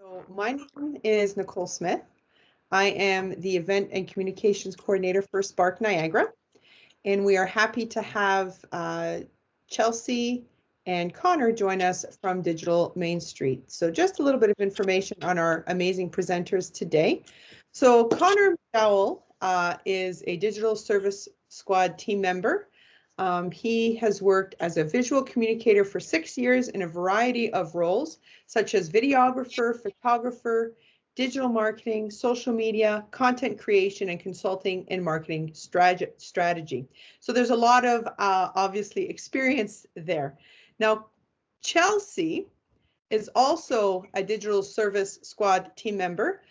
So my name is Nicole Smith. I am the Event and Communications Coordinator for Spark Niagara, and we are happy to have Chelsea and Connor join us from Digital Main Street. So just a little bit of information on our amazing presenters today. So Connor McDowell is a Digital Service Squad team member. He has worked as a visual communicator for 6 years in a variety of roles, such as videographer, photographer, digital marketing, social media, content creation, and consulting and marketing strategy. So there's a lot of obviously experience there. Now, Chelsea is also a Digital Service Squad team member.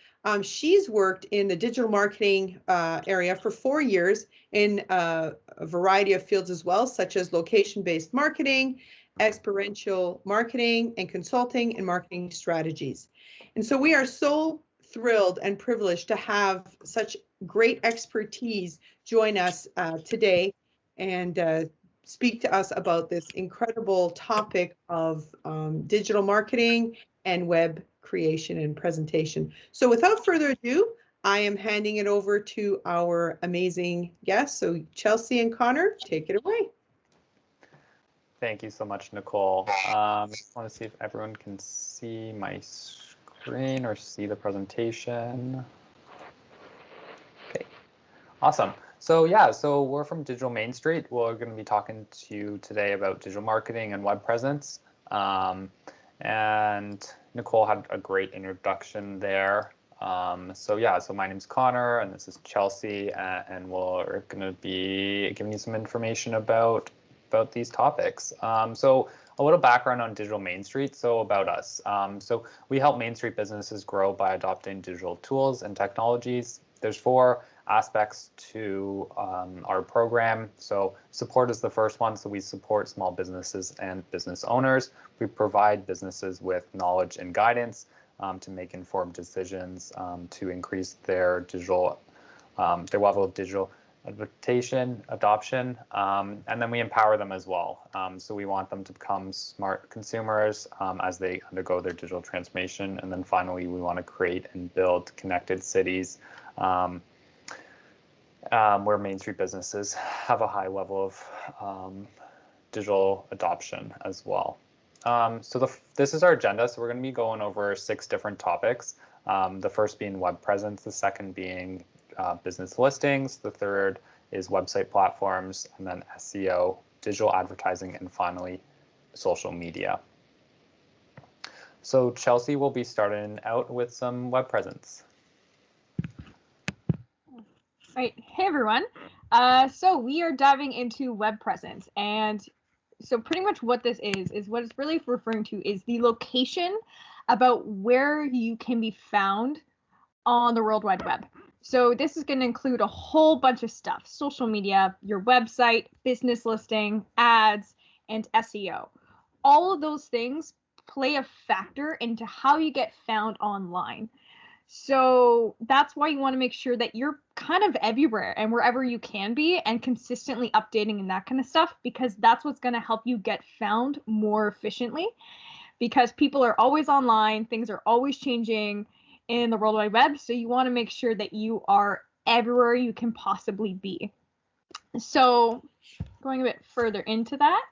She's worked in the digital marketing area for 4 years in a variety of fields as well, such as location-based marketing, experiential marketing, and consulting and marketing strategies. And so we are so thrilled and privileged to have such great expertise join us today and speak to us about this incredible topic of digital marketing and web creation and presentation. So without further ado, I am handing it over to our amazing guests. So Chelsea and Connor, take it away. Thank you so much, Nicole. I just want to see if everyone can see my screen or see the presentation. Okay, awesome. So yeah, so we're from Digital Main Street. We're going to be talking to you today about digital marketing and web presence. And Nicole had a great introduction there. So yeah, so my name's Connor and this is Chelsea, and we're going to be giving you some information about these topics. So a little background on Digital Main Street. So about us. So we help Main Street businesses grow by adopting digital tools and technologies. There's 4 aspects to our program. So support is the first one. So we support small businesses and business owners. We provide businesses with knowledge and guidance to make informed decisions to increase their level of digital adoption, and then we empower them as well. So we want them to become smart consumers as they undergo their digital transformation. And then finally, we want to create and build connected cities where Main Street businesses have a high level of digital adoption as well. So this is our agenda. So we're going to be going over 6 different topics. The first being web presence, the second being business listings, the third is website platforms, and then SEO, digital advertising, and finally social media. So Chelsea will be starting out with some web presence. Right. Hey, everyone. So we are diving into web presence. And so pretty much what this is what it's really referring to is the location about where you can be found on the World Wide Web. So this is going to include a whole bunch of stuff: social media, your website, business listing, ads, and SEO. All of those things play a factor into how you get found online. So that's why you want to make sure that you're kind of everywhere and wherever you can be and consistently updating and that kind of stuff, because that's what's going to help you get found more efficiently, because people are always online, things are always changing in the World Wide Web. So you want to make sure that you are everywhere you can possibly be. So going a bit further into that.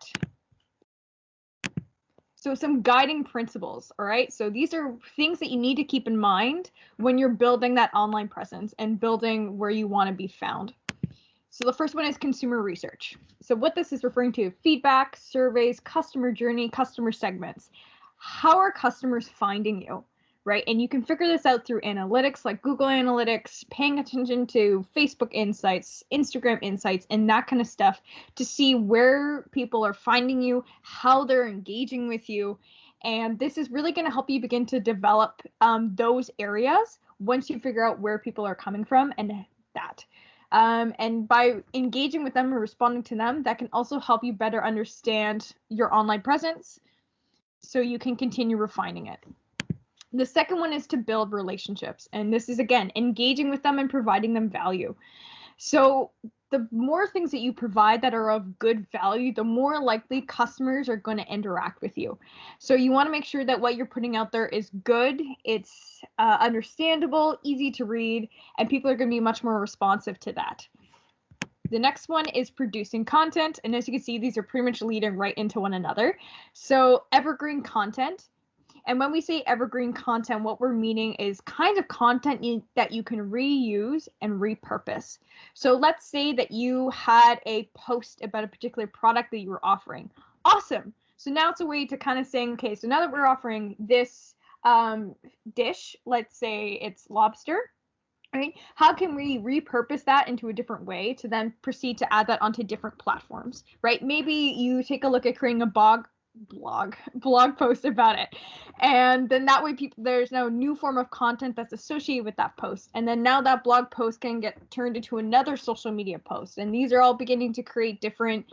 So some guiding principles, all right? So these are things that you need to keep in mind when you're building that online presence and building where you want to be found. So the first one is consumer research. So what this is referring to: feedback, surveys, customer journey, customer segments. How are customers finding you, right? And you can figure this out through analytics like Google Analytics, paying attention to Facebook Insights, Instagram Insights, and that kind of stuff to see where people are finding you, how they're engaging with you. And this is really going to help you begin to develop those areas once you figure out where people are coming from and that. And by engaging with them and responding to them, that can also help you better understand your online presence so you can continue refining it. The second one is to build relationships. And this is, again, engaging with them and providing them value. So the more things that you provide that are of good value, the more likely customers are going to interact with you. So you want to make sure that what you're putting out there is good, it's understandable, easy to read, and people are going to be much more responsive to that. The next one is producing content. And as you can see, these are pretty much leading right into one another. So evergreen content. And when we say evergreen content, what we're meaning is kind of content that you can reuse and repurpose. So let's say that you had a post about a particular product that you were offering. Awesome. So now it's a way to kind of saying, okay, so now that we're offering this dish, let's say it's lobster, right? How can we repurpose that into a different way to then proceed to add that onto different platforms, right? Maybe you take a look at creating a blog post about it, and then that way there's no new form of content that's associated with that post, and then now that blog post can get turned into another social media post, and these are all beginning to create different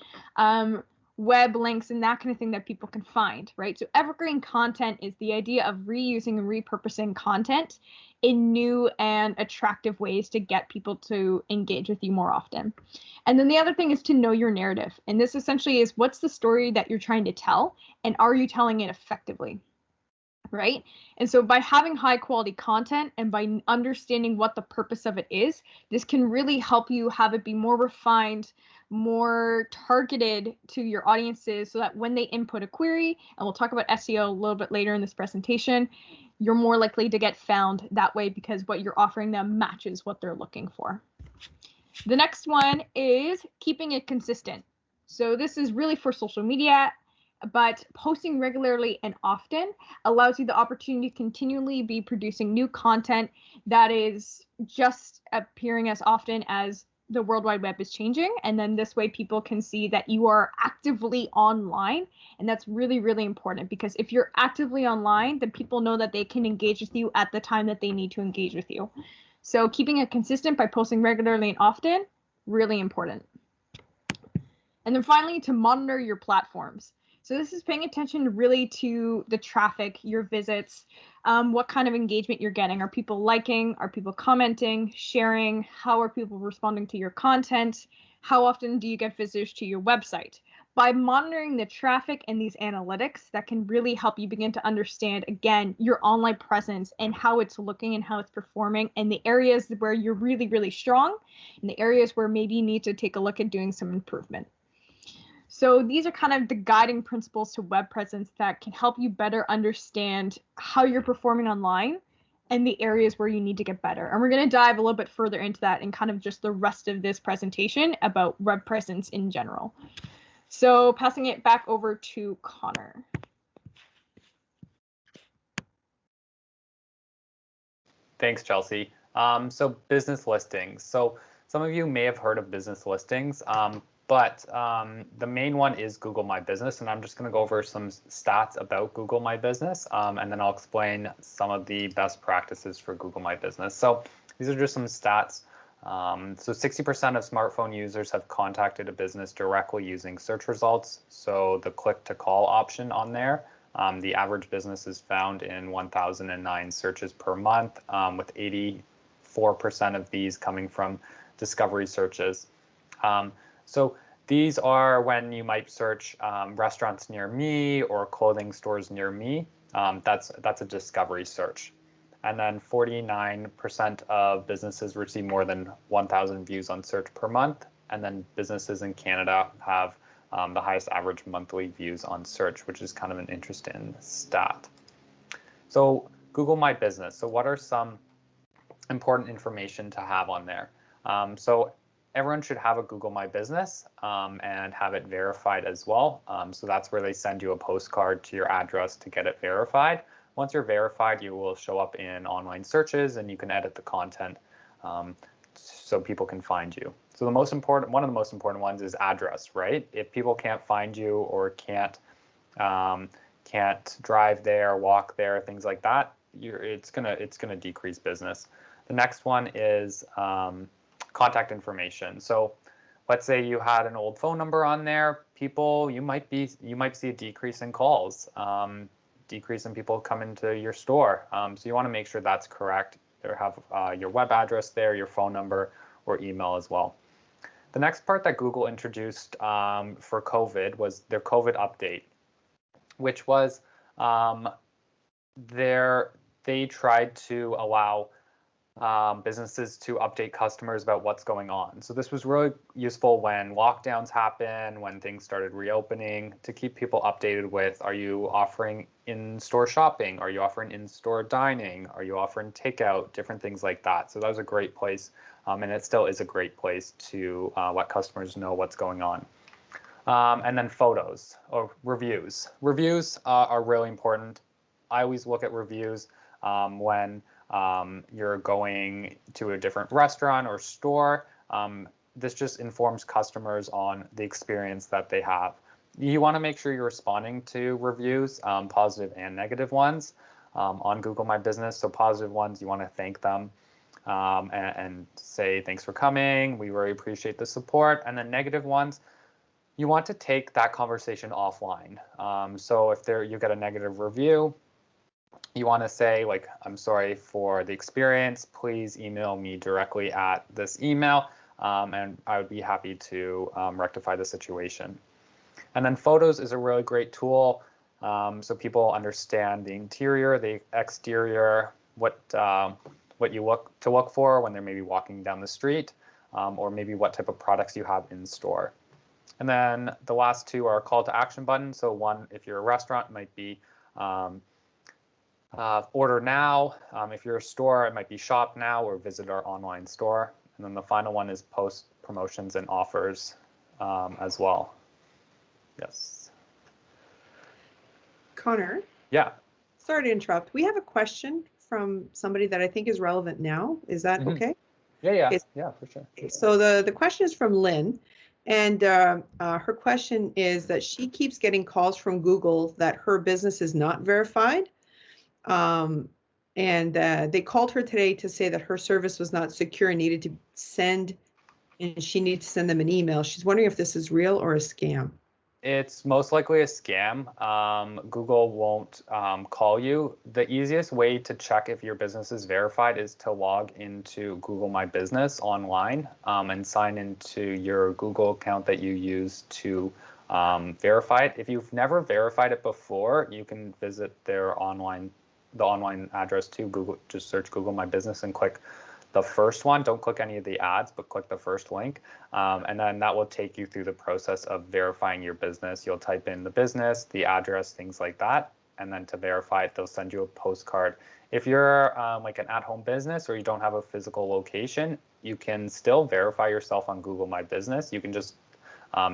web links and that kind of thing that people can find, right? So evergreen content is the idea of reusing and repurposing content in new and attractive ways to get people to engage with you more often. And then the other thing is to know your narrative. And this essentially is, what's the story that you're trying to tell, and are you telling it effectively? Right? And so by having high quality content and by understanding what the purpose of it is, this can really help you have it be more refined, more targeted to your audiences, so that when they input a query, and we'll talk about SEO a little bit later in this presentation, you're more likely to get found that way because what you're offering them matches what they're looking for. The next one is keeping it consistent. So this is really for social media, but posting regularly and often allows you the opportunity to continually be producing new content that is just appearing as often as the World Wide Web is changing. And then this way people can see that you are actively online. And that's really, really important, because if you're actively online, then people know that they can engage with you at the time that they need to engage with you. So keeping it consistent by posting regularly and often, really important. And then finally, to monitor your platforms. So this is paying attention really to the traffic, your visits, what kind of engagement you're getting. Are people liking? Are people commenting, sharing? How are people responding to your content? How often do you get visitors to your website? By monitoring the traffic and these analytics, that can really help you begin to understand, again, your online presence and how it's looking and how it's performing, and the areas where you're really, really strong, and the areas where maybe you need to take a look at doing some improvement. So these are kind of the guiding principles to web presence that can help you better understand how you're performing online and the areas where you need to get better. And we're going to dive a little bit further into that in kind of just the rest of this presentation about web presence in general. So passing it back over to Connor. Thanks, Chelsea. So business listings. So some of you may have heard of business listings, but the main one is Google My Business, and I'm just going to go over some stats about Google My Business, and then I'll explain some of the best practices for Google My Business. So these are just some stats. So 60% of smartphone users have contacted a business directly using search results. So the click to call option on there, the average business is found in 1,009 searches per month, with 84% of these coming from discovery searches. So these are when you might search restaurants near me or clothing stores near me. That's a discovery search. And then 49% of businesses receive more than 1,000 views on search per month. And then businesses in Canada have the highest average monthly views on search, which is kind of an interesting stat. So Google My Business. So what are some important information to have on there? So everyone should have a Google My Business and have it verified as well. So that's where they send you a postcard to your address to get it verified. Once you're verified, you will show up in online searches and you can edit the content so people can find you. So one of the most important ones is address, right? If people can't find you or can't drive there, walk there, things like that, it's gonna decrease business. The next one is contact information. So let's say you had an old phone number on there. You might see a decrease in calls, decrease in people coming to your store. So you want to make sure that's correct. Or have your web address there, your phone number, or email as well. The next part that Google introduced for COVID was their COVID update, which was they tried to allow businesses to update customers about what's going on. So this was really useful when lockdowns happened, when things started reopening, to keep people updated with, are you offering in-store shopping? Are you offering in-store dining? Are you offering takeout? Different things like that. So that was a great place, and it still is a great place to let customers know what's going on. And then photos or reviews. Reviews are really important. I always look at reviews when you're going to a different restaurant or store. This just informs customers on the experience that they have. You want to make sure you're responding to reviews, positive and negative ones, on Google My Business. So positive ones, you want to thank them and say, thanks for coming. We really appreciate the support. And then negative ones, you want to take that conversation offline. So if you get a negative review, you want to say, like, I'm sorry for the experience. Please email me directly at this email, and I would be happy to rectify the situation. And then photos is a really great tool, so people understand the interior, the exterior, what you look for when they're maybe walking down the street, or maybe what type of products you have in store. And then the last two are call to action buttons. So one, if you're a restaurant, might be order now. If you're a store, it might be shop now or visit our online store. And then the final one is post promotions and offers as well. Yes. Connor? Yeah. Sorry to interrupt. We have a question from somebody that I think is relevant now. Is that okay? Yeah, Okay. yeah, for sure. So the question is from Lynn, and her question is that she keeps getting calls from Google that her business is not verified. And they called her today to say that her service was not secure and needed to send, and she needed to send them an email. She's wondering if this is real or a scam. It's most likely a scam. Google won't call you. The easiest way to check if your business is verified is to log into Google My Business online and sign into your Google account that you use to verify it. If you've never verified it before, you can visit the online address to Google. Just search Google My Business and click the first one. Don't click any of the ads, but click the first link. And then that will take you through the process of verifying your business. You'll type in the business, the address, things like that. And then to verify it, they'll send you a postcard. If you're like an at-home business or you don't have a physical location, you can still verify yourself on Google My Business. You can just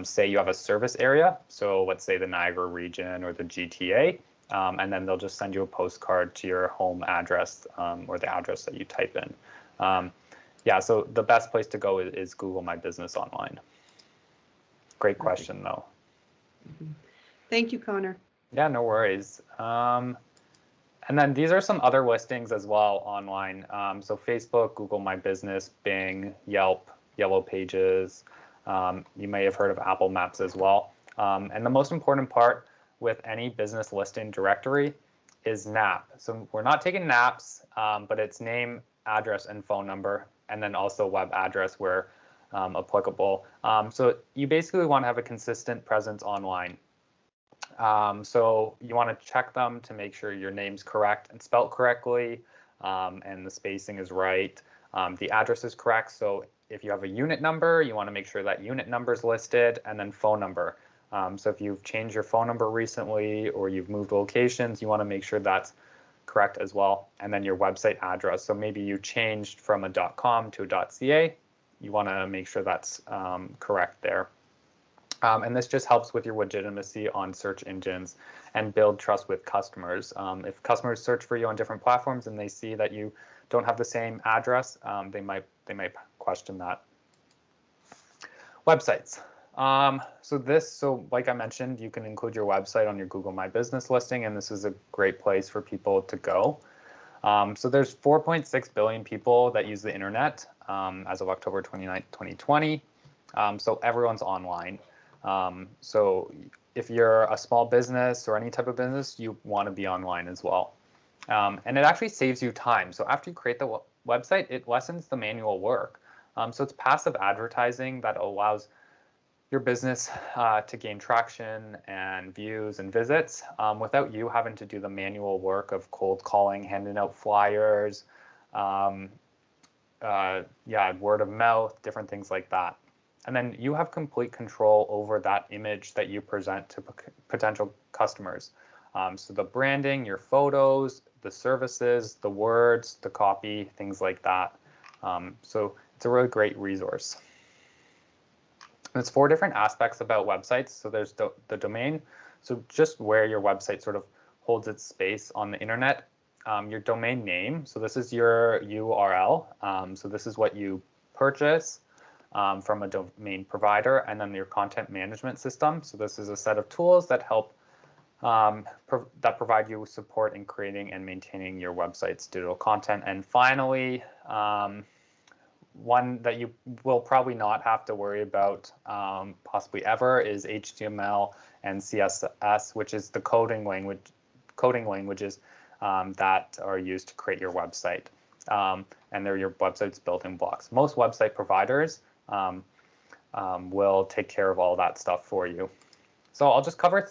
say you have a service area. So let's say the Niagara region or the GTA. And then they'll just send you a postcard to your home address or the address that you type in. Yeah, so the best place to go is Google My Business online. Great question, though. Thank you, Connor. Yeah, no worries. And then these are some other listings as well online. So Facebook, Google My Business, Bing, Yelp, Yellow Pages. You may have heard of Apple Maps as well. And the most important part with any business listing directory is NAP. So we're not taking NAPs, but it's name, address, and phone number, and then also web address where applicable. So you basically want to have a consistent presence online. So you want to check them to make sure your name's correct and spelled correctly, and the spacing is right. The address is correct. So if you have a unit number, you want to make sure that unit number is listed, and then phone number. So if you've changed your phone number recently or you've moved locations, you want to make sure that's correct as well. And then your website address. So maybe you changed from a .com to a .ca. You want to make sure that's correct there. And this just helps with your legitimacy on search engines and build trust with customers. If customers search for you on different platforms and they see that you don't have the same address, they might question that. Websites. So like I mentioned, you can include your website on your Google My Business listing, and this is a great place for people to go. So there's 4.6 billion people that use the internet as of October 29th, 2020. So everyone's online. So if you're a small business or any type of business, you want to be online as well. And it actually saves you time. So after you create the website, it lessens the manual work. So it's passive advertising that allows your business to gain traction and views and visits without you having to do the manual work of cold calling, handing out flyers, word of mouth, different things like that. And then you have complete control over that image that you present to potential customers. So the branding, your photos, the services, the words, the copy, things like that. So it's a really great resource. There's 4 different aspects about websites. So there's the domain, so just where your website sort of holds its space on the internet. Your domain name, so this is your URL. So this is what you purchase from a domain provider, and then your content management system. So this is a set of tools that help that provide you support in creating and maintaining your website's digital content. And finally, one that you will probably not have to worry about possibly ever is HTML and CSS, which is the coding languages that are used to create your website. And they're your website's building blocks. Most website providers will take care of all that stuff for you. So I'll just cover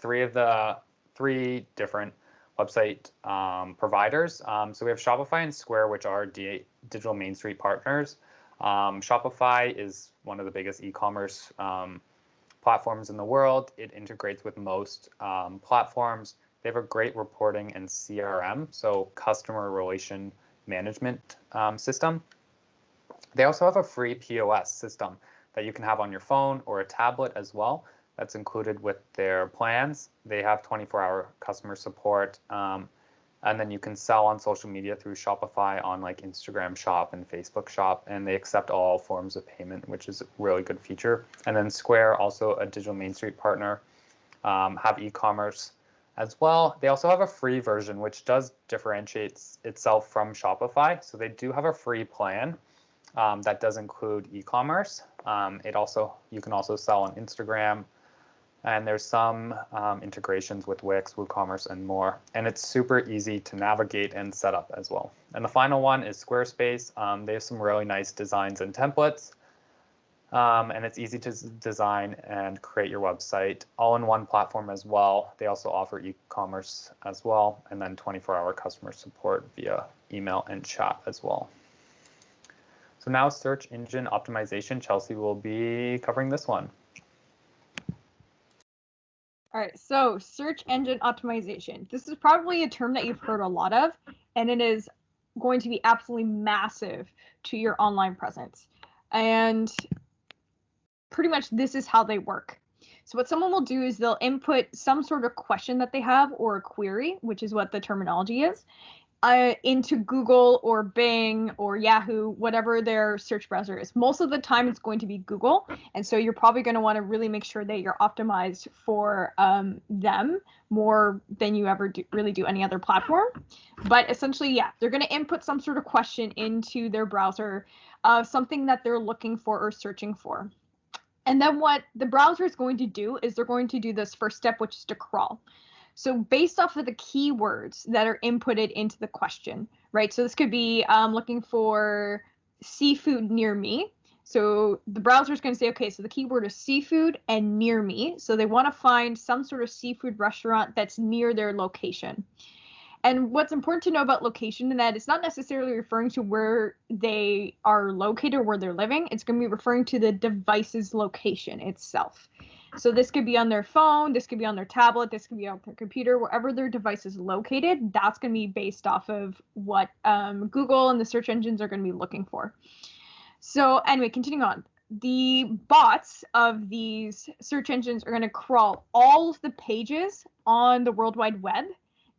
3 different website providers. So we have Shopify and Square, which are digital Main Street partners. Shopify is one of the biggest e-commerce platforms in the world. It integrates with most platforms. They have a great reporting and CRM, so customer relation management system. They also have a free POS system that you can have on your phone or a tablet as well. That's included with their plans. They have 24-hour customer support. And then you can sell on social media through Shopify on like Instagram Shop and Facebook Shop, and they accept all forms of payment, which is a really good feature. And then Square, also a digital Main Street partner, have e-commerce as well. They also have a free version, which does differentiate itself from Shopify. So they do have a free plan that does include e-commerce. You can also sell on Instagram. And there's some integrations with Wix, WooCommerce, and more. And it's super easy to navigate and set up as well. And the final one is Squarespace. They have some really nice designs and templates. And it's easy to design and create your website all in one platform as well. They also offer e-commerce as well, and then 24-hour customer support via email and chat as well. So now search engine optimization. Chelsea will be covering this one. All right, so search engine optimization. This is probably a term that you've heard a lot of, and it is going to be absolutely massive to your online presence. And pretty much this is how they work. So what someone will do is they'll input some sort of question that they have or a query, which is what the terminology is, into Google or Bing or Yahoo, whatever their search browser is. Most of the time it's going to be Google. And so you're probably going to want to really make sure that you're optimized for them more than you ever really do any other platform. But essentially, yeah, they're going to input some sort of question into their browser, something that they're looking for or searching for. And then what the browser is going to do is they're going to do this first step, which is to crawl. So based off of the keywords that are inputted into the question, right? So this could be looking for seafood near me. So the browser is going to say, okay, so the keyword is seafood and near me. So they want to find some sort of seafood restaurant that's near their location. And what's important to know about location is that it's not necessarily referring to where they are located or where they're living. It's going to be referring to the device's location itself. So this could be on their phone, this could be on their tablet, this could be on their computer, wherever their device is located. That's going to be based off of what Google and the search engines are going to be looking for. So anyway, continuing on. The bots of these search engines are going to crawl all of the pages on the World Wide Web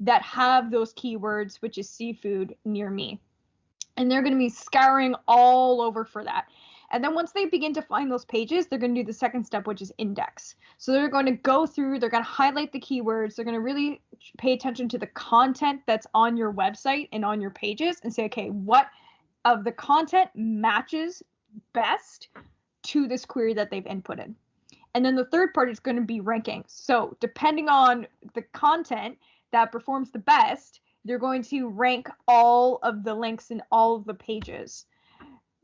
that have those keywords, which is seafood near me. And they're going to be scouring all over for that. And then once they begin to find those pages, they're going to do the second step, which is index. So they're going to go through, they're going to highlight the keywords, they're going to really pay attention to the content that's on your website and on your pages and say, okay, what of the content matches best to this query that they've inputted. And then the third part is going to be ranking. So depending on the content that performs the best, they're going to rank all of the links in all of the pages,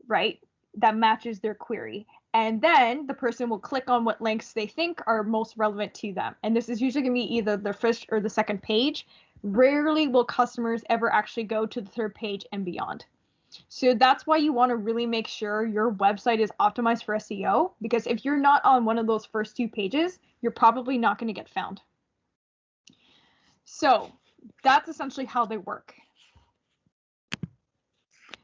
right? that matches their query. And then the person will click on what links they think are most relevant to them. And this is usually going to be either the first or the second page. Rarely will customers ever actually go to the third page and beyond. So that's why you want to really make sure your website is optimized for SEO, because if you're not on one of those first 2 pages, you're probably not going to get found. So that's essentially how they work.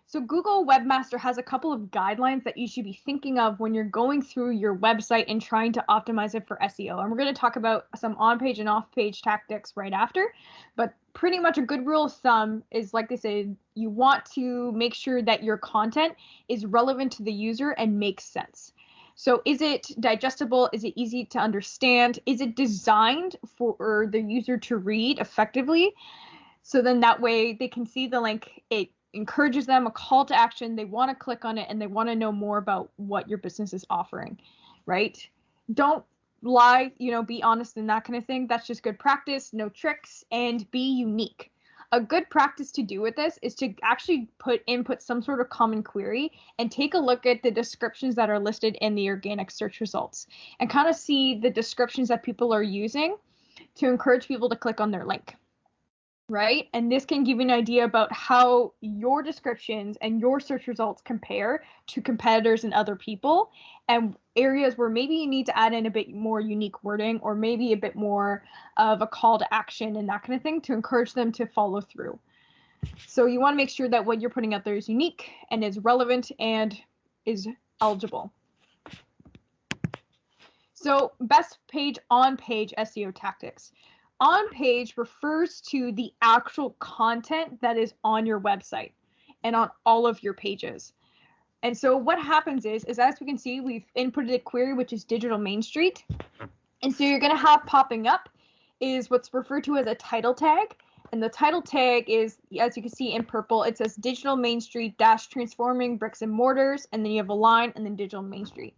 So Google Webmaster has a couple of guidelines that you should be thinking of when you're going through your website and trying to optimize it for SEO. And we're going to talk about some on-page and off-page tactics right after. But pretty much a good rule of thumb is, like they said, you want to make sure that your content is relevant to the user and makes sense. So is it digestible? Is it easy to understand? Is it designed for the user to read effectively? So then that way they can see the link, it encourages them, a call to action, they want to click on it, and they want to know more about what your business is offering, right? Don't lie, be honest and that kind of thing. That's just good practice, no tricks, and be unique. A good practice to do with this is to actually input some sort of common query and take a look at the descriptions that are listed in the organic search results and kind of see the descriptions that people are using to encourage people to click on their link. Right? And this can give you an idea about how your descriptions and your search results compare to competitors and other people, and areas where maybe you need to add in a bit more unique wording or maybe a bit more of a call to action and that kind of thing to encourage them to follow through. So you want to make sure that what you're putting out there is unique and is relevant and is eligible. So best page on-page SEO tactics. On-page refers to the actual content that is on your website and on all of your pages. And so what happens is as we can see, we've inputted a query, which is Digital Main Street. And so you're going to have popping up is what's referred to as a title tag. And the title tag is, as you can see in purple, it says Digital Main Street dash transforming bricks and mortars. And then you have a line and then Digital Main Street.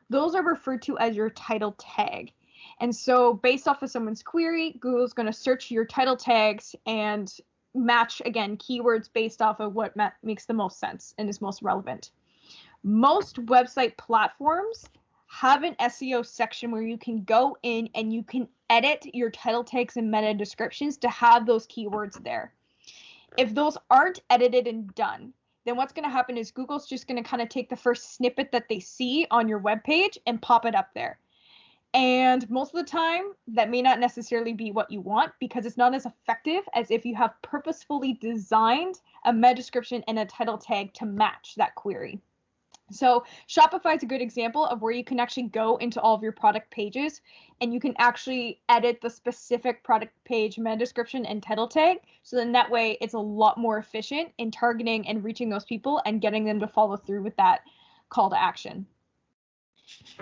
Those are referred to as your title tag. And so based off of someone's query, Google's going to search your title tags and match, again, keywords based off of what makes the most sense and is most relevant. Most website platforms have an SEO section where you can go in and you can edit your title tags and meta descriptions to have those keywords there. If those aren't edited and done, then what's going to happen is Google's just going to kind of take the first snippet that they see on your web page and pop it up there. And most of the time, that may not necessarily be what you want because it's not as effective as if you have purposefully designed a meta description and a title tag to match that query. So Shopify is a good example of where you can actually go into all of your product pages and you can actually edit the specific product page meta description and title tag. So then that way it's a lot more efficient in targeting and reaching those people and getting them to follow through with that call to action.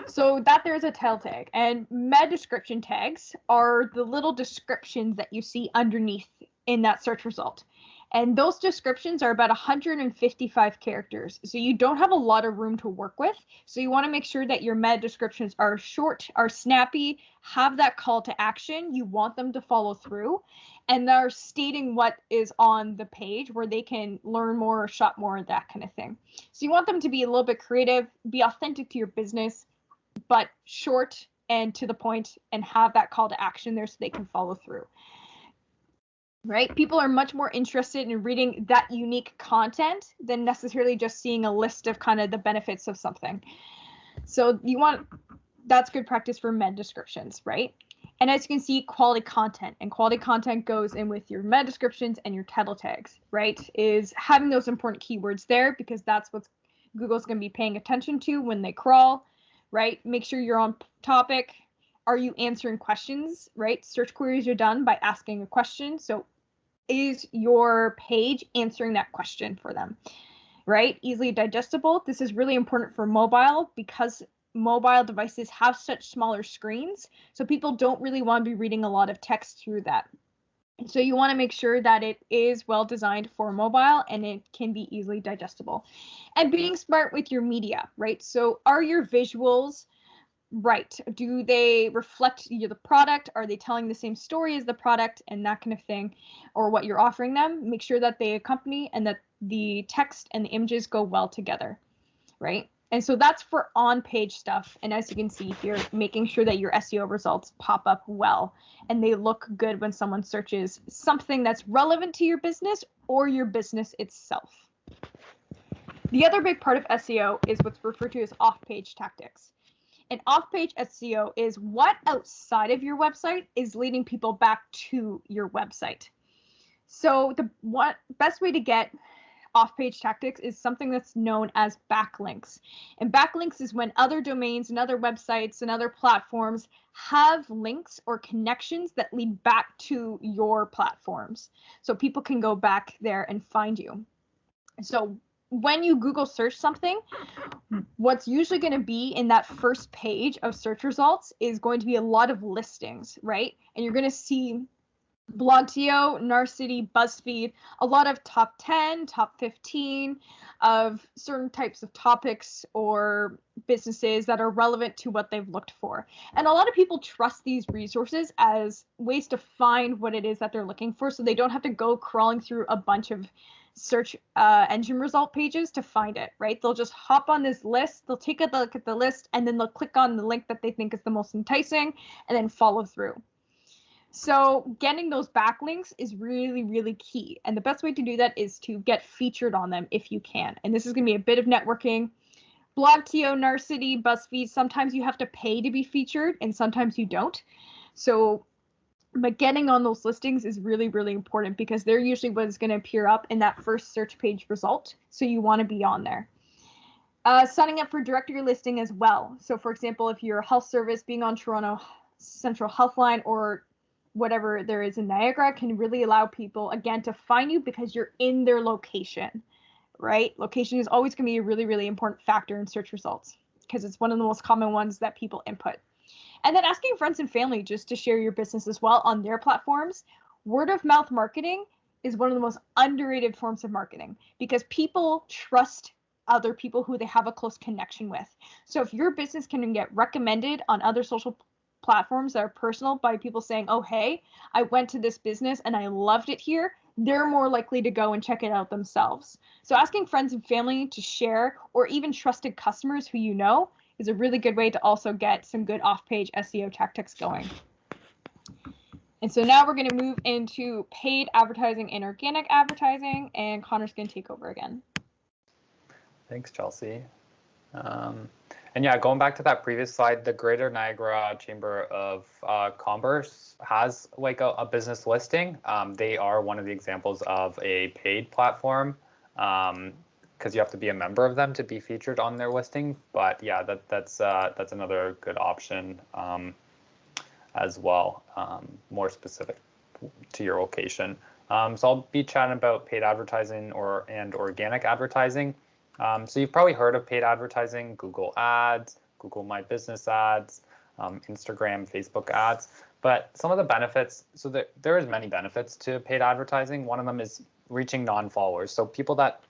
So that there's a title tag, and meta description tags are the little descriptions that you see underneath in that search result. And those descriptions are about 155 characters. So you don't have a lot of room to work with. So you want to make sure that your meta descriptions are short, are snappy, have that call to action. You want them to follow through, and they're stating what is on the page where they can learn more or shop more, that kind of thing. So you want them to be a little bit creative, be authentic to your business, but short and to the point, and have that call to action there so they can follow through. Right? People are much more interested in reading that unique content than necessarily just seeing a list of kind of the benefits of something. So that's good practice for meta descriptions, right? And as you can see, quality content, and quality content goes in with your meta descriptions and your title tags, right? Is having those important keywords there because that's what Google's going to be paying attention to when they crawl, right? Make sure you're on topic. Are you answering questions, right? Search queries are done by asking a question. So is your page answering that question for them, right? Easily digestible. This is really important for mobile because mobile devices have such smaller screens. So people don't really want to be reading a lot of text through that. So you want to make sure that it is well designed for mobile and it can be easily digestible. And being smart with your media, right? So are your visuals right? Do they reflect the product? Are they telling the same story as the product and that kind of thing, or what you're offering them? Make sure that they accompany and that the text and the images go well together, right? And so that's for on-page stuff. And as you can see here, making sure that your SEO results pop up well and they look good when someone searches something that's relevant to your business or your business itself. The other big part of SEO is what's referred to as off-page tactics. And off-page SEO is what outside of your website is leading people back to your website. So the best way to get off-page tactics is something that's known as backlinks. And backlinks is when other domains and other websites and other platforms have links or connections that lead back to your platforms. So people can go back there and find you. So when you Google search something, what's usually going to be in that first page of search results is going to be a lot of listings, right? And you're going to see Blogto, Narcity, BuzzFeed, a lot of top 10, top 15 of certain types of topics or businesses that are relevant to what they've looked for. And a lot of people trust these resources as ways to find what it is that they're looking for, so they don't have to go crawling through a bunch of search engine result pages to find it, right? They'll just hop on this list, they'll take a look at the list, and then they'll click on the link that they think is the most enticing and then follow through. So getting those backlinks is really, really key. And the best way to do that is to get featured on them if you can. And this is going to be a bit of networking. Blogto, Narcity, BuzzFeed, sometimes you have to pay to be featured and sometimes you don't. So, but getting on those listings is really, really important because they're usually what is going to appear up in that first search page result. So you want to be on there. Signing up for directory listing as well. So for example, if you're a health service, being on Toronto Central Healthline or whatever there is in Niagara can really allow people, again, to find you because you're in their location, right? Location is always going to be a really, really important factor in search results because it's one of the most common ones that people input. And then asking friends and family just to share your business as well on their platforms. Word of mouth marketing is one of the most underrated forms of marketing because people trust other people who they have a close connection with. So if your business can get recommended on other social platforms that are personal by people saying, oh, hey, I went to this business and I loved it here, they're more likely to go and check it out themselves. So asking friends and family to share or even trusted customers who you know is a really good way to also get some good off-page SEO tactics going. And so now we're going to move into paid advertising and organic advertising, and Connor's going to take over again. Thanks, Chelsea. And yeah, going back to that previous slide, the Greater Niagara Chamber of Commerce has like a business listing. They are one of the examples of a paid platform because you have to be a member of them to be featured on their listing. But yeah, that's another good option as well, more specific to your location. So I'll be chatting about paid advertising and organic advertising. So you've probably heard of paid advertising, Google Ads, Google My Business Ads, Instagram, Facebook ads. But some of the benefits, so there is many benefits to paid advertising. One of them is reaching non-followers. So people that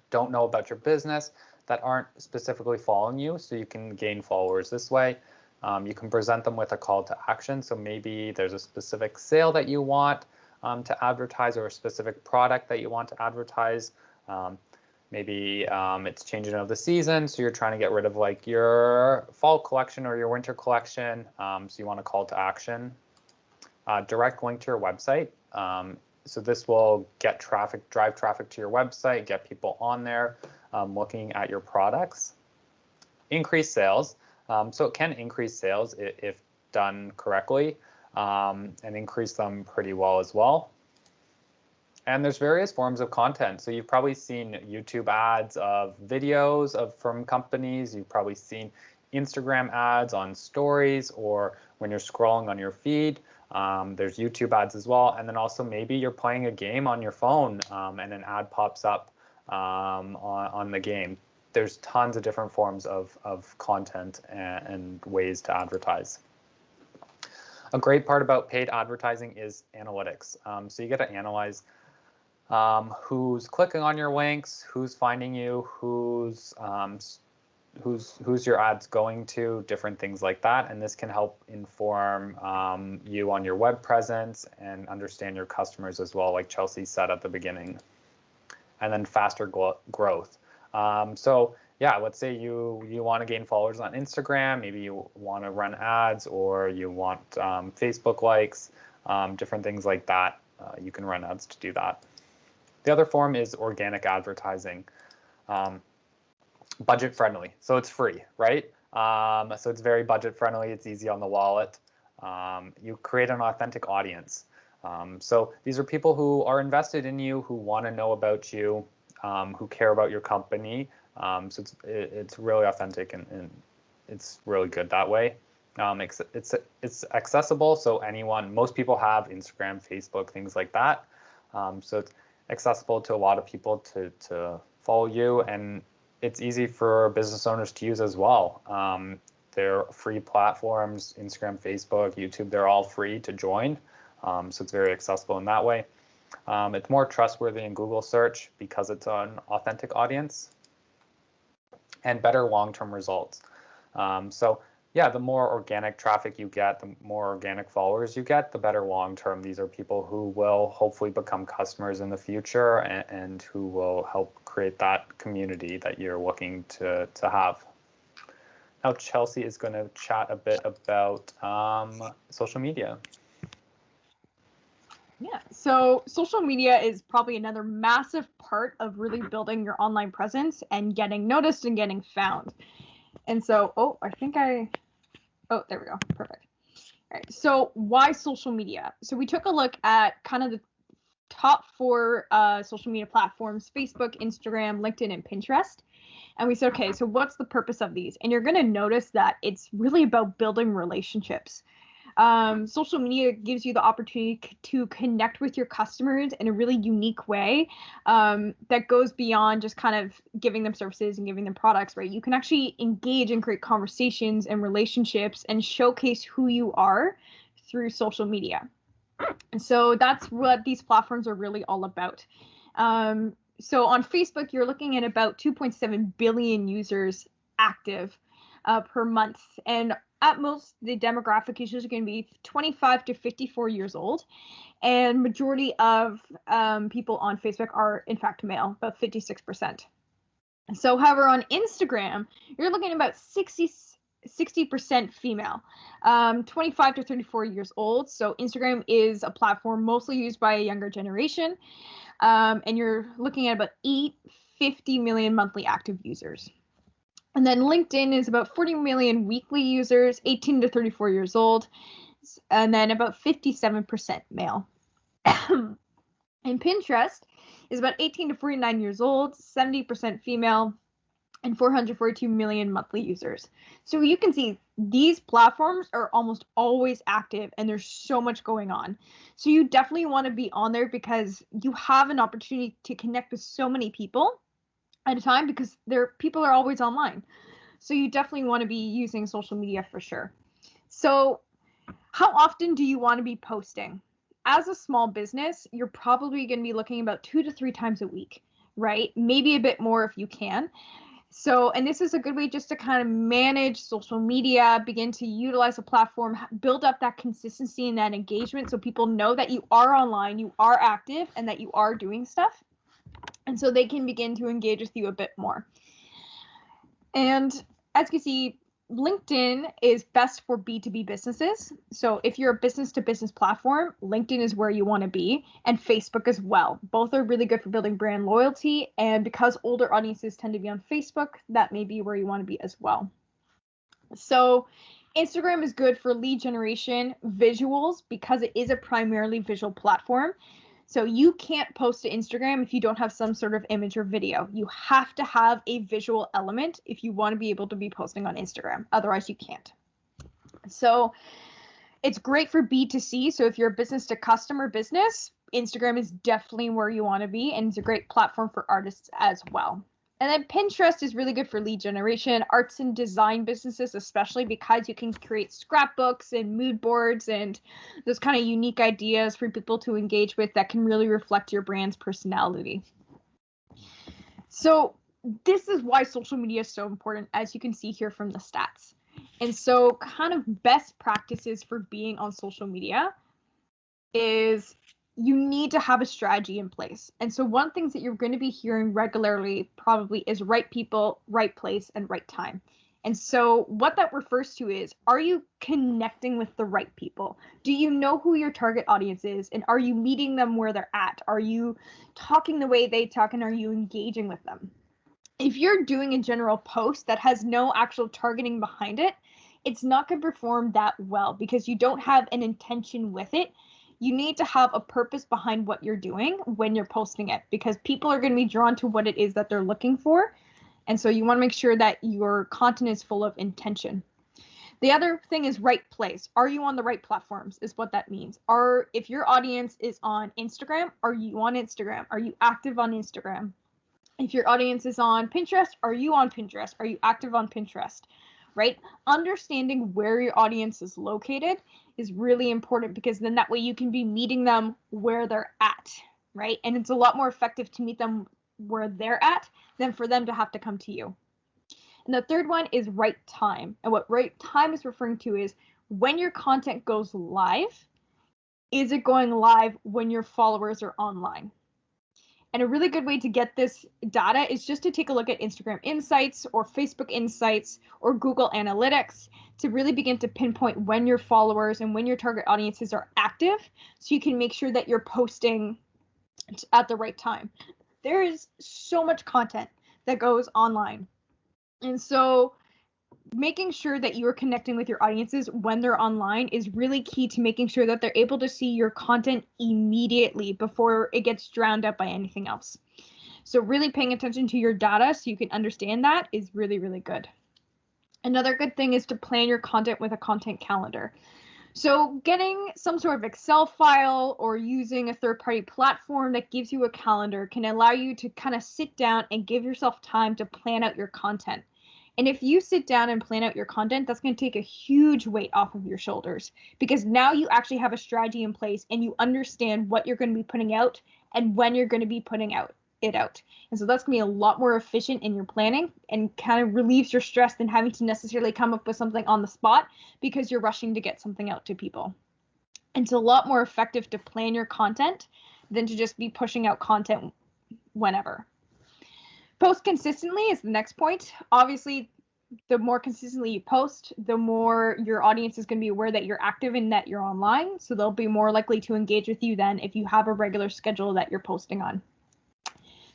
don't know about your business, that aren't specifically following you, so you can gain followers this way. You can present them with a call to action. So maybe there's a specific sale that you want to advertise or a specific product that you want to advertise. Maybe it's changing of the season, so you're trying to get rid of like your fall collection or your winter collection, so you want a call to action. Direct link to your website. So this will get traffic, drive traffic to your website, get people on there looking at your products. Increase sales. So it can increase sales if done correctly and increase them pretty well as well. And there's various forms of content. So you've probably seen YouTube ads of videos from companies. You've probably seen Instagram ads on stories or when you're scrolling on your feed. There's YouTube ads as well. And then also maybe you're playing a game on your phone and an ad pops up on the game. There's tons of different forms of content and ways to advertise. A great part about paid advertising is analytics. So you get to analyze who's clicking on your links, who's finding you, who's your ads going to, different things like that. And this can help inform you on your web presence and understand your customers as well, like Chelsea said at the beginning. And then faster growth. So yeah, let's say you want to gain followers on Instagram, maybe you want to run ads, or you want Facebook likes, different things like that. You can run ads to do that. The other form is organic advertising. Budget friendly, so it's free, right? So it's very budget friendly, it's easy on the wallet. You create an authentic audience. So these are people who are invested in you, who want to know about you, who care about your company. So it's really authentic, and it's really good that way. It's accessible, so most people have Instagram, Facebook, things like that. So it's accessible to a lot of people to follow you, and it's easy for business owners to use as well. They're free platforms, Instagram, Facebook, YouTube, they're all free to join. So it's very accessible in that way. It's more trustworthy in Google search because it's an authentic audience, and better long-term results. So yeah, the more organic traffic you get, the more organic followers you get, the better long-term. These are people who will hopefully become customers in the future, and who will help create that community that you're looking to have. Now Chelsea is going to chat a bit about social media. Yeah, so social media is probably another massive part of really building your online presence and getting noticed and getting found. And so, oh, there we go. Perfect. All right. So why social media? So we took a look at kind of the top 4 social media platforms: Facebook, Instagram, LinkedIn, and Pinterest. And we said, okay, so what's the purpose of these? And you're going to notice that it's really about building relationships. Social media gives you the opportunity to connect with your customers in a really unique way that goes beyond just kind of giving them services and giving them products, right? You can actually engage and create conversations and relationships and showcase who you are through social media. And so that's what these platforms are really all about. So on Facebook, you're looking at about 2.7 billion users active per month. And at most, the demographic users are going to be 25 to 54 years old. And majority of people on Facebook are, in fact, male, about 56%. So, however, on Instagram, you're looking at about 60% female, 25 to 34 years old. So Instagram is a platform mostly used by a younger generation. And you're looking at about 850 million monthly active users. And then LinkedIn is about 40 million weekly users, 18 to 34 years old, and then about 57% male. And Pinterest is about 18 to 49 years old, 70% female, and 442 million monthly users. So you can see these platforms are almost always active, and there's so much going on. So you definitely want to be on there because you have an opportunity to connect with so many people at a time, because people are always online. So you definitely want to be using social media for sure. So how often do you want to be posting? As a small business, you're probably going to be looking about 2 to 3 times a week, right? Maybe a bit more if you can. So, and this is a good way just to kind of manage social media, begin to utilize a platform, build up that consistency and that engagement so people know that you are online, you are active, and that you are doing stuff. And so they can begin to engage with you a bit more. And as you can see, LinkedIn is best for B2B businesses. So if you're a business-to-business platform, LinkedIn is where you want to be, and Facebook as well. Both are really good for building brand loyalty. And because older audiences tend to be on Facebook, that may be where you want to be as well. So Instagram is good for lead generation, visuals, because it is a primarily visual platform. So you can't post to Instagram if you don't have some sort of image or video. You have to have a visual element if you want to be able to be posting on Instagram. Otherwise, you can't. So it's great for B2C. So if you're a business to customer business, Instagram is definitely where you want to be. And it's a great platform for artists as well. And then Pinterest is really good for lead generation, arts and design businesses, especially because you can create scrapbooks and mood boards and those kind of unique ideas for people to engage with that can really reflect your brand's personality. So this is why social media is so important, as you can see here from the stats. And so kind of best practices for being on social media is you need to have a strategy in place. And so one of the things that you're going to be hearing regularly probably is right people, right place, and right time. And so what that refers to is, are you connecting with the right people? Do you know who your target audience is? And are you meeting them where they're at? Are you talking the way they talk, and are you engaging with them? If you're doing a general post that has no actual targeting behind it, it's not going to perform that well because you don't have an intention with it. You need to have a purpose behind what you're doing when you're posting it, because people are going to be drawn to what it is that they're looking for. And so you want to make sure that your content is full of intention. The other thing is right place. Are you on the right platforms is what that means. If your audience is on Instagram, are you on Instagram? Are you active on Instagram? If your audience is on Pinterest, are you on Pinterest? Are you active on Pinterest? Right? Understanding where your audience is located is really important, because then that way you can be meeting them where they're at, right? And it's a lot more effective to meet them where they're at than for them to have to come to you. And the third one is right time. And what right time is referring to is when your content goes live, is it going live when your followers are online? And a really good way to get this data is just to take a look at Instagram Insights or Facebook Insights or Google Analytics to really begin to pinpoint when your followers and when your target audiences are active, so you can make sure that you're posting at the right time. There is so much content that goes online. And so making sure that you are connecting with your audiences when they're online is really key to making sure that they're able to see your content immediately before it gets drowned out by anything else. So really paying attention to your data so you can understand that is really, really good. Another good thing is to plan your content with a content calendar. So getting some sort of Excel file or using a third-party platform that gives you a calendar can allow you to kind of sit down and give yourself time to plan out your content. And if you sit down and plan out your content, that's going to take a huge weight off of your shoulders, because now you actually have a strategy in place and you understand what you're going to be putting out and when you're going to be putting it out. And so that's going to be a lot more efficient in your planning and kind of relieves your stress than having to necessarily come up with something on the spot because you're rushing to get something out to people. And it's a lot more effective to plan your content than to just be pushing out content whenever. Post consistently is the next point. Obviously, the more consistently you post, the more your audience is going to be aware that you're active and that you're online. So they'll be more likely to engage with you then if you have a regular schedule that you're posting on.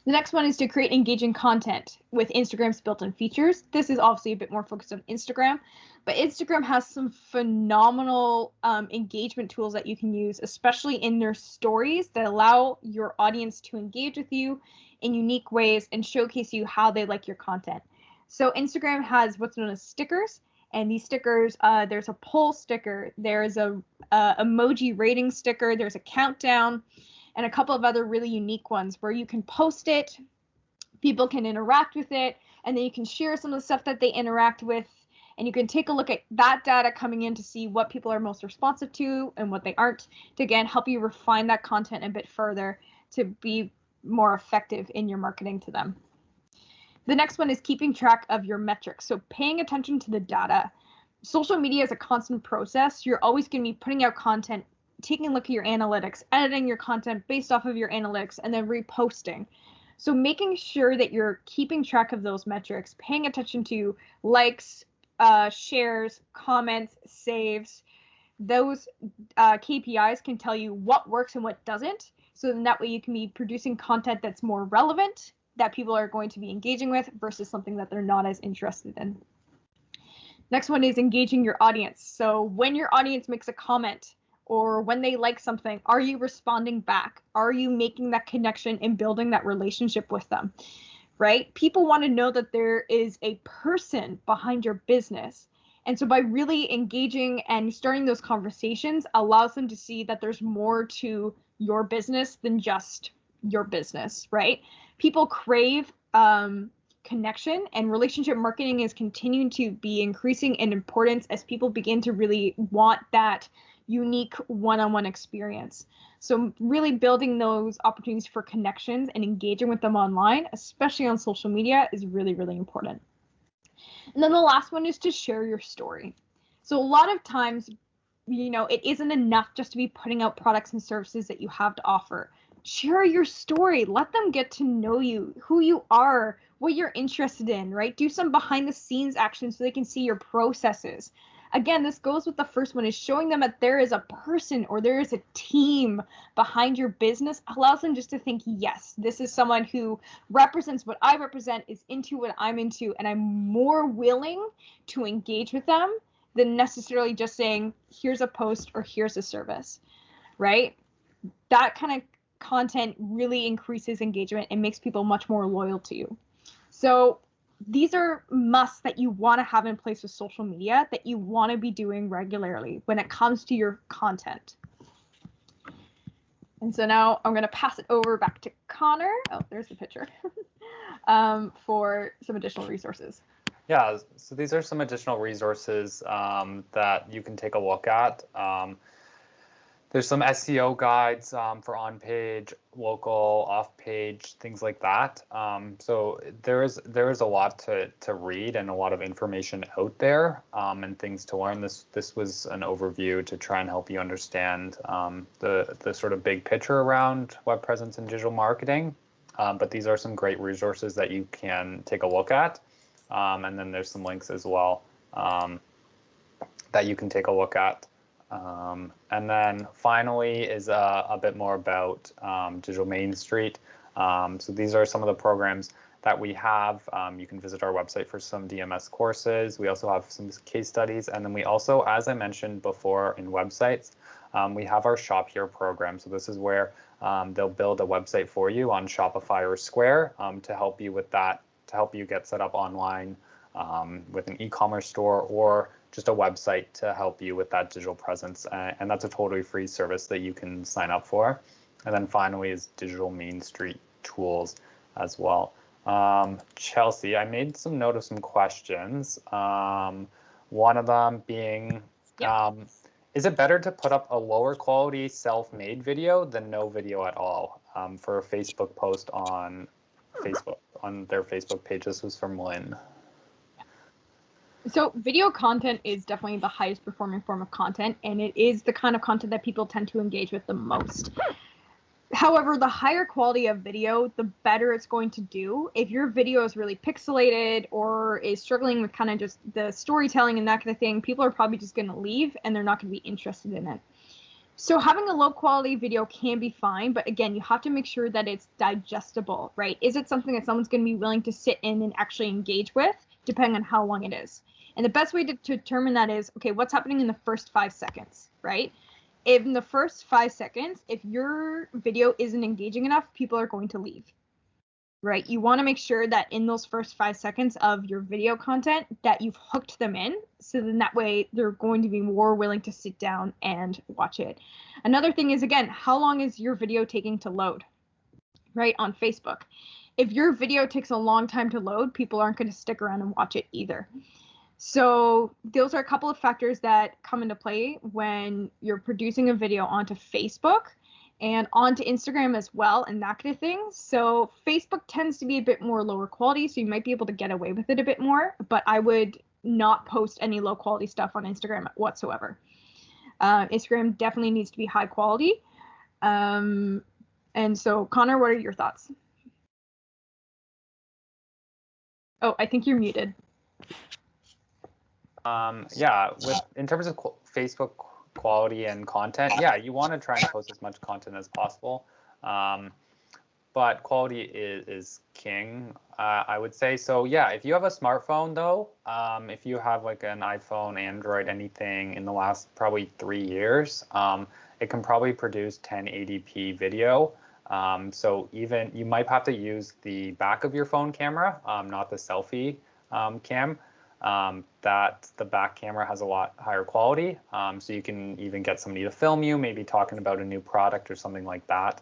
The next one is to create engaging content with Instagram's built-in features. This is obviously a bit more focused on Instagram, but Instagram has some phenomenal engagement tools that you can use, especially in their stories, that allow your audience to engage with you in unique ways and showcase you how they like your content. So Instagram has what's known as stickers, and these stickers, there's a poll sticker, there's a emoji rating sticker, there's a countdown, and a couple of other really unique ones where you can post it, people can interact with it, and then you can share some of the stuff that they interact with, and you can take a look at that data coming in to see what people are most responsive to and what they aren't, to again help you refine that content a bit further to be more effective in your marketing to them. The next one is keeping track of your metrics. So paying attention to the data. Social media is a constant process. You're always going to be putting out content, taking a look at your analytics, editing your content based off of your analytics, and then reposting. So making sure that you're keeping track of those metrics, paying attention to likes, shares, comments, saves. Those KPIs can tell you what works and what doesn't. So then that way you can be producing content that's more relevant, that people are going to be engaging with, versus something that they're not as interested in. Next one is engaging your audience. So when your audience makes a comment or when they like something, are you responding back? Are you making that connection and building that relationship with them, right? People want to know that there is a person behind your business. And so by really engaging and starting those conversations allows them to see that there's more to your business than just your business, right? People crave connection, and relationship marketing is continuing to be increasing in importance as people begin to really want that unique one-on-one experience. So really building those opportunities for connections and engaging with them online, especially on social media, is really, really important. And then the last one is to share your story. So a lot of times it isn't enough just to be putting out products and services that you have to offer. Share your story. Let them get to know you, who you are, what you're interested in, right? Do some behind the scenes action so they can see your processes. Again, this goes with the first one, is showing them that there is a person or there is a team behind your business, allows them just to think, yes, this is someone who represents what I represent, is into what I'm into, and I'm more willing to engage with them than necessarily just saying, here's a post or here's a service, right? That kind of content really increases engagement and makes people much more loyal to you. So these are musts that you want to have in place with social media, that you want to be doing regularly when it comes to your content. And so now I'm going to pass it over back to Connor. Oh, there's the picture. For some additional resources. Yeah, so these are some additional resources that you can take a look at. There's some SEO guides for on-page, local, off-page, things like that. So there is a lot to read and a lot of information out there and things to learn. This was an overview to try and help you understand the sort of big picture around web presence and digital marketing. But these are some great resources that you can take a look at. And then there's some links as well that you can take a look at. And then finally is a bit more about Digital Main Street. So these are some of the programs that we have. You can visit our website for some DMS courses. We also have some case studies. And then we also, as I mentioned before in websites, we have our Shop Here program. So this is where they'll build a website for you on Shopify or Square to help you with that, to help you get set up online with an e-commerce store or just a website to help you with that digital presence. And that's a totally free service that you can sign up for. And then finally is Digital Main Street tools as well. Chelsea, I made some note of some questions. One of them being, is it better to put up a lower quality self-made video than no video at all for a Facebook post on Facebook, on their Facebook page? This was from Lynn. So video content is definitely the highest performing form of content, and it is the kind of content that people tend to engage with the most. However, the higher quality of video, the better it's going to do. If your video is really pixelated or is struggling with kind of just the storytelling and that kind of thing, people are probably just going to leave and they're not going to be interested in it. So having a low quality video can be fine, but again, you have to make sure that it's digestible, right? Is it something that someone's going to be willing to sit in and actually engage with, depending on how long it is? And the best way to determine that is, okay, what's happening in the first 5 seconds, right? In the first 5 seconds, if your video isn't engaging enough, people are going to leave, right? You want to make sure that in those first 5 seconds of your video content that you've hooked them in, so then that way they're going to be more willing to sit down and watch it. Another thing is, again, how long is your video taking to load, right, on Facebook? If your video takes a long time to load, people aren't going to stick around and watch it either. So those are a couple of factors that come into play when you're producing a video onto Facebook and onto Instagram as well, and that kind of thing. So Facebook tends to be a bit more lower quality, so you might be able to get away with it a bit more, but I would not post any low quality stuff on Instagram whatsoever. Instagram definitely needs to be high quality. And so Connor, what are your thoughts? Oh, I think you're muted. Yeah, in terms of Facebook quality and content, yeah, you want to try and post as much content as possible. But quality is king, I would say. So yeah, if you have a smartphone though, if you have like an iPhone, Android, anything in the last probably 3 years, it can probably produce 1080p video. So even you might have to use the back of your phone camera, not the selfie cam. That the back camera has a lot higher quality. So you can even get somebody to film you, maybe talking about a new product or something like that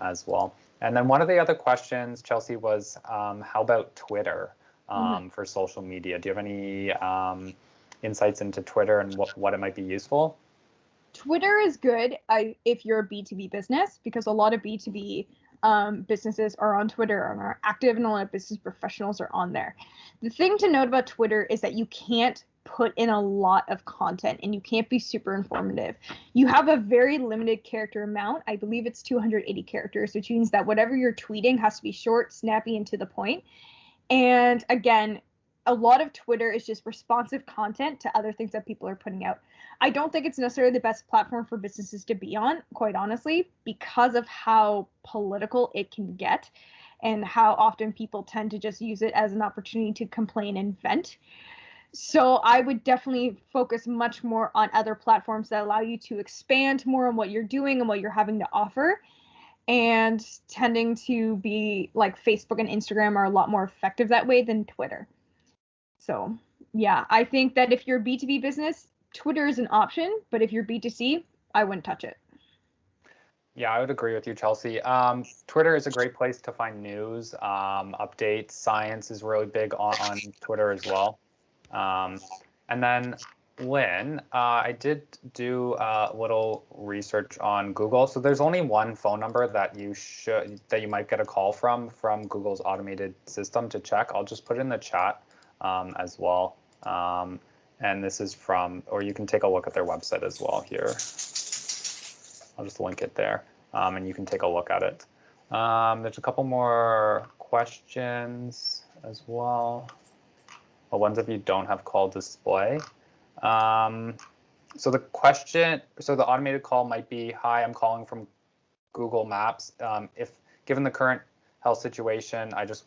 as well. And then one of the other questions, Chelsea, was how about Twitter for social media? Do you have any insights into Twitter and what it might be useful? Twitter is good if you're a B2B business, because a lot of B2B businesses are on Twitter and are active, and a lot of business professionals are on there. The thing to note about Twitter is that you can't put in a lot of content and you can't be super informative. You have a very limited character amount. I believe it's 280 characters, which means that whatever you're tweeting has to be short, snappy, and to the point. And again, a lot of Twitter is just responsive content to other things that people are putting out. I don't think it's necessarily the best platform for businesses to be on, quite honestly, because of how political it can get and how often people tend to just use it as an opportunity to complain and vent. So I would definitely focus much more on other platforms that allow you to expand more on what you're doing and what you're having to offer. And tending to be like Facebook and Instagram are a lot more effective that way than Twitter. So yeah, I think that if you're a B2B business, Twitter is an option, but if you're B2C, I wouldn't touch it. Yeah, I would agree with you, Chelsea. Twitter is a great place to find news, updates. Science is really big on Twitter as well. And then Lynn, I did do a little research on Google. So there's only one phone number that you might get a call from Google's automated system to check. I'll just put it in the chat as well. And this is from, or you can take a look at their website as well here. I'll just link it there, and you can take a look at it. There's a couple more questions as well. The ones if you don't have call display. So the automated call might be, hi, I'm calling from Google Maps. If given the current health situation, I just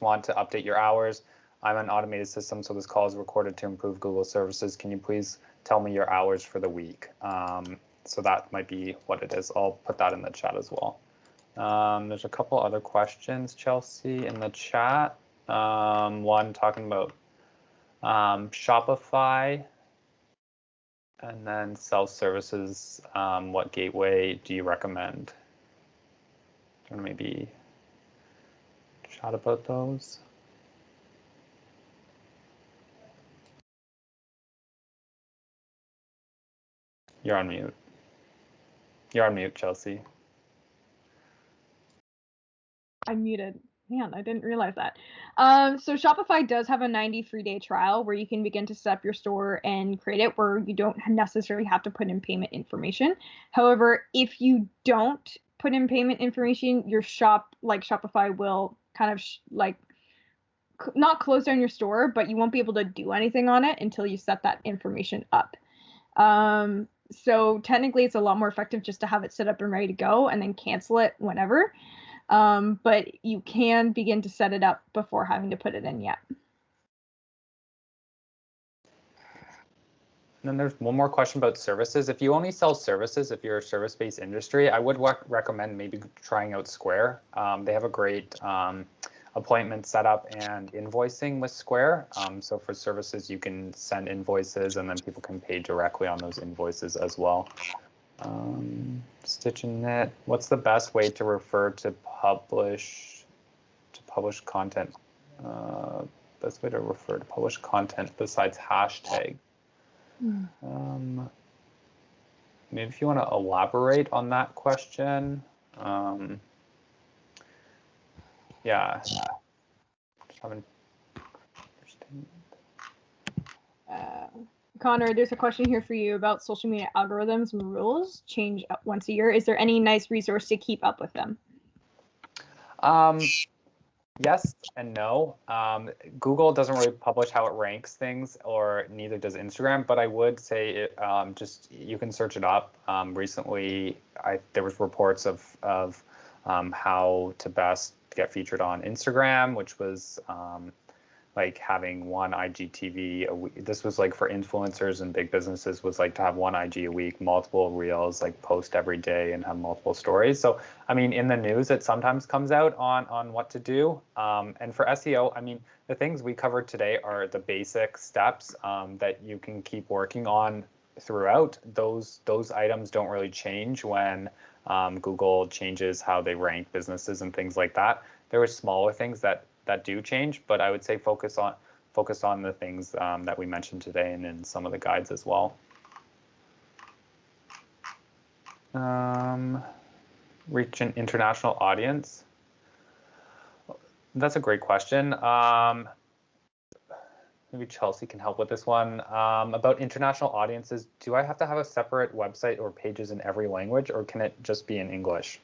want to update your hours. I'm an automated system, so this call is recorded to improve Google services. Can you please tell me your hours for the week? So that might be what it is. I'll put that in the chat as well. There's a couple other questions, Chelsea, in the chat. One talking about Shopify, and then self-services. What gateway do you recommend? Do you want to maybe chat about those? You're on mute. You're on mute, Chelsea. I'm muted. Man, I didn't realize that. So Shopify does have a 90 free day trial where you can begin to set up your store and create it where you don't necessarily have to put in payment information. However, if you don't put in payment information, your shop, like Shopify, will kind of not close down your store, but you won't be able to do anything on it until you set that information up. So technically it's a lot more effective just to have it set up and ready to go and then cancel it whenever. But you can begin to set it up before having to put it in yet. And then there's one more question about services. If you only sell services, if you're a service-based industry, I would recommend maybe trying out Square. They have a great appointment setup and invoicing with Square. So for services, you can send invoices and then people can pay directly on those invoices as well. Stitch and Knit. What's the best way to refer to publish content? Best way to refer to publish content besides hashtag. Maybe if you want to elaborate on that question. Yeah. Just haven't Connor, there's a question here for you about social media algorithms and rules change once a year. Is there any nice resource to keep up with them? Yes and no. Google doesn't really publish how it ranks things, or neither does Instagram, but I would say it, just you can search it up. Recently, there was reports of how to best get featured on Instagram, which was like having one IGTV a week. This was like for influencers and big businesses, was like to have one IG a week, multiple reels, like post every day and have multiple stories. So, I mean, in the news, it sometimes comes out on what to do. And for SEO, I mean, the things we covered today are the basic steps that you can keep working on throughout. Those items don't really change when Google changes how they rank businesses and things like that. There were smaller things that do change, but I would say focus on the things that we mentioned today and in some of the guides as well. Reach an international audience. That's a great question. maybe Chelsea can help with this one. About international audiences, do I have to have a separate website or pages in every language, or can it just be in English?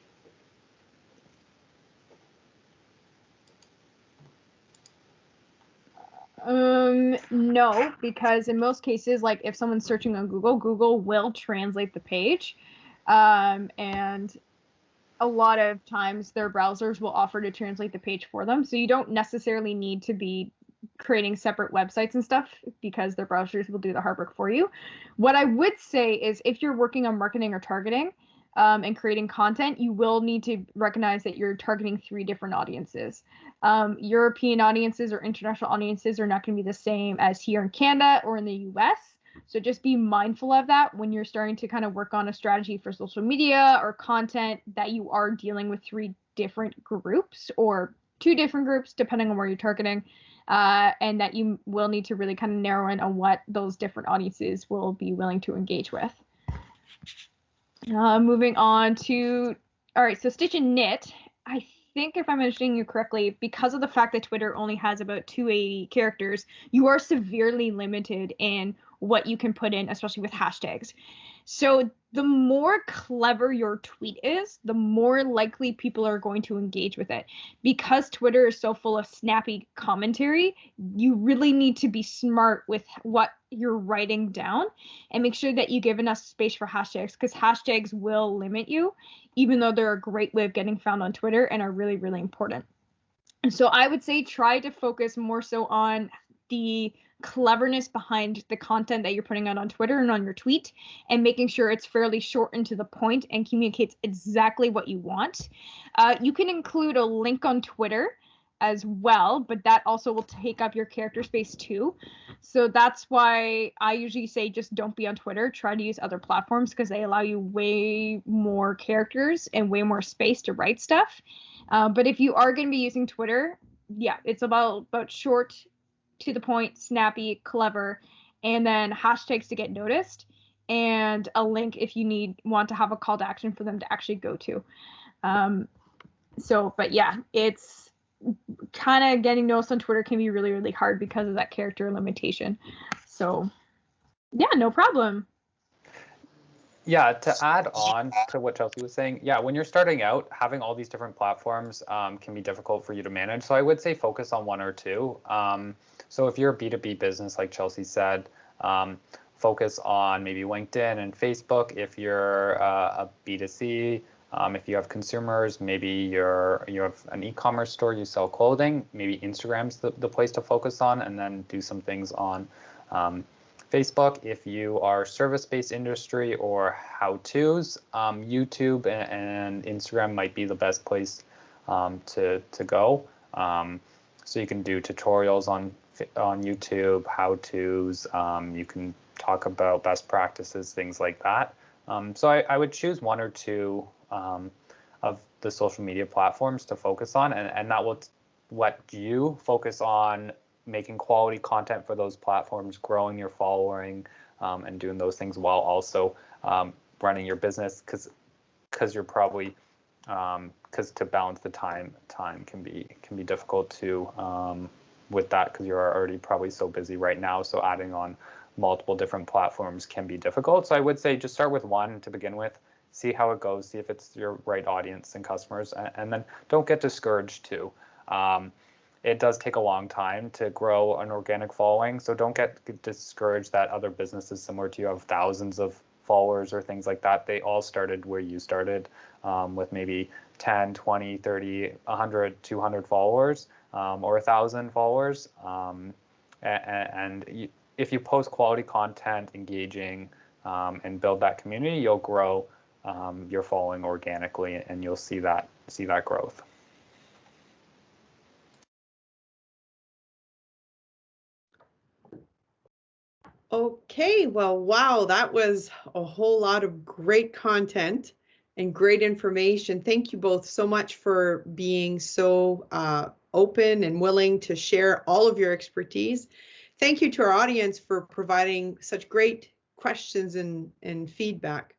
No, because in most cases, like if someone's searching on Google, Google will translate the page. And a lot of times their browsers will offer to translate the page for them. So you don't necessarily need to be creating separate websites and stuff because their browsers will do the hard work for you. What I would say is if you're working on marketing or targeting and creating content, you will need to recognize that you're targeting 3 different audiences. European audiences or international audiences are not going to be the same as here in Canada or in the US. So just be mindful of that when you're starting to kind of work on a strategy for social media or content, that you are dealing with 3 different groups or 2 different groups, depending on where you're targeting, and that you will need to really kind of narrow in on what those different audiences will be willing to engage with. Moving on to, all right, so Stitch and Knit, I think if I'm understanding you correctly, because of the fact that Twitter only has about 280 characters, you are severely limited in what you can put in, especially with hashtags. So the more clever your tweet is, the more likely people are going to engage with it. Because Twitter is so full of snappy commentary, you really need to be smart with what you're writing down and make sure that you give enough space for hashtags, because hashtags will limit you, even though they're a great way of getting found on Twitter and are really, really important. And so I would say try to focus more so on the cleverness behind the content that you're putting out on Twitter and on your tweet, and making sure it's fairly short and to the point and communicates exactly what you want. You can include a link on Twitter as well, but that also will take up your character space too. So that's why I usually say just don't be on Twitter. Try to use other platforms because they allow you way more characters and way more space to write stuff. But if you are going to be using Twitter, yeah, it's about short, to the point, snappy, clever, and then hashtags to get noticed, and a link if you want to have a call to action for them to actually go to. But yeah, it's kind of getting noticed on Twitter can be really, really hard because of that character limitation. So yeah, no problem. Yeah, to add on to what Chelsea was saying, yeah, when you're starting out, having all these different platforms can be difficult for you to manage. So I would say focus on 1 or 2. So if you're a B2B business, like Chelsea said, focus on maybe LinkedIn and Facebook. If you're a B2C, if you have consumers, maybe you have an e-commerce store, you sell clothing, maybe Instagram's the place to focus on, and then do some things on Facebook. If you are service-based industry or how-tos, YouTube and Instagram might be the best place to go. So you can do tutorials on YouTube, how-tos. You can talk about best practices, things like that. So I would choose 1 or 2 of the social media platforms to focus on, and that will let you focus on making quality content for those platforms, growing your following, and doing those things while also running your business, because you're probably because to balance the time can be difficult to with that, because you're already probably so busy right now. So adding on multiple different platforms can be difficult. So I would say just start with 1 to begin with, see how it goes, see if it's your right audience and customers, and then don't get discouraged too. It does take a long time to grow an organic following, so don't get discouraged that other businesses similar to you have thousands of followers or things like that. They all started where you started, with maybe 10, 20, 30, 100, 200 followers, or 1,000 followers. If you post quality content, engaging, and build that community, you'll grow your following organically, and you'll see that growth. Okay, well, wow, that was a whole lot of great content and great information. Thank you both so much for being so open and willing to share all of your expertise. Thank you to our audience for providing such great questions and feedback.